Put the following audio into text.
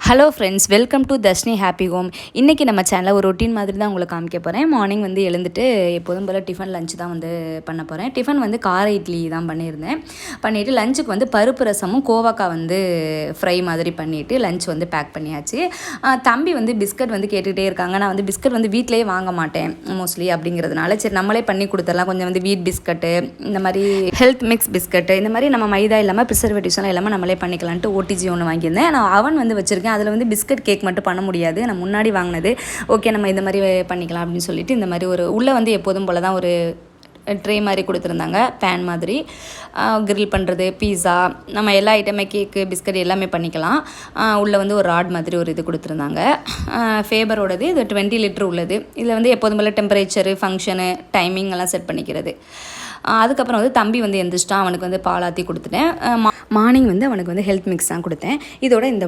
Hello friends, welcome to Darshini happy home. இன்றைக்கி நம்ம சேனலில் ஒரு ரொட்டீன் மாதிரி தான் உங்களுக்கு காமிக்க போகிறேன். மார்னிங் வந்து எழுந்துட்டு எப்போதும் போல் டிஃபன் லஞ்சு தான் வந்து பண்ண போகிறேன். டிஃபன் வந்து கார இட்லி தான் பண்ணிவிட்டு லஞ்சுக்கு வந்து பருப்பு ரசமும் கோவக்காய் வந்து ஃப்ரை மாதிரி பண்ணிவிட்டு லஞ்ச் வந்து பேக் பண்ணியாச்சு. தம்பி வந்து பிஸ்கட் வந்து கேட்டுகிட்டே இருக்காங்க. நான் வந்து பிஸ்கட் வந்து வீட்டிலேயே வாங்க மாட்டேன் மோஸ்ட்லி, அப்படிங்கிறதுனால சரி நம்மளே பண்ணி கொடுத்துடலாம். கொஞ்சம் வந்து வீட் பிஸ்கட்டு, இந்த மாதிரி ஹெல்த் மிக்ஸ் பிஸ்கட்டு, இந்த மாதிரி நம்ம மைதா இல்லாமல் ப்ரிசர்வேட்டிவ்ஸ்லாம் இல்லாமல் நம்மளே பண்ணிக்கலான்ட்டு ஓடிஜி ஒன்று வாங்கியிருந்தேன். நான் அவன் வந்து வச்சுருக்கேன். அதில் வந்து பிஸ்கட் கேக் மட்டும் பண்ண முடியாது. நான் முன்னாடி வாங்கினது. ஓகே, நம்ம இந்த மாதிரி பண்ணிக்கலாம் அப்படின்னு சொல்லிட்டு இந்த மாதிரி ஒரு உள்ளே வந்து எப்போதும் போல் தான் ஒரு ட்ரே மாதிரி கொடுத்துருந்தாங்க. பேன் மாதிரி கிரில் பண்ணுறது, பீஸா, நம்ம எல்லா ஐட்டமே கேக்கு பிஸ்கட் எல்லாமே பண்ணிக்கலாம். உள்ளே வந்து ஒரு ராட் மாதிரி ஒரு இது கொடுத்துருந்தாங்க. ஃபேபரோடது இது 20 லிட்டர் உள்ளது. இதில் வந்து எப்போதும் போல் டெம்பரேச்சரு, ஃபங்க்ஷனு, டைமிங் எல்லாம் செட் பண்ணிக்கிறது. அதுக்கப்புறம் வந்து தம்பி வந்து எந்திரிச்சிட்டான். அவனுக்கு வந்து பால் ஆற்றி கொடுத்துட்டேன். மார்னிங் வந்து அவனுக்கு வந்து ஹெல்த் மிக்ஸ் தான் கொடுத்தேன். இதோட இந்த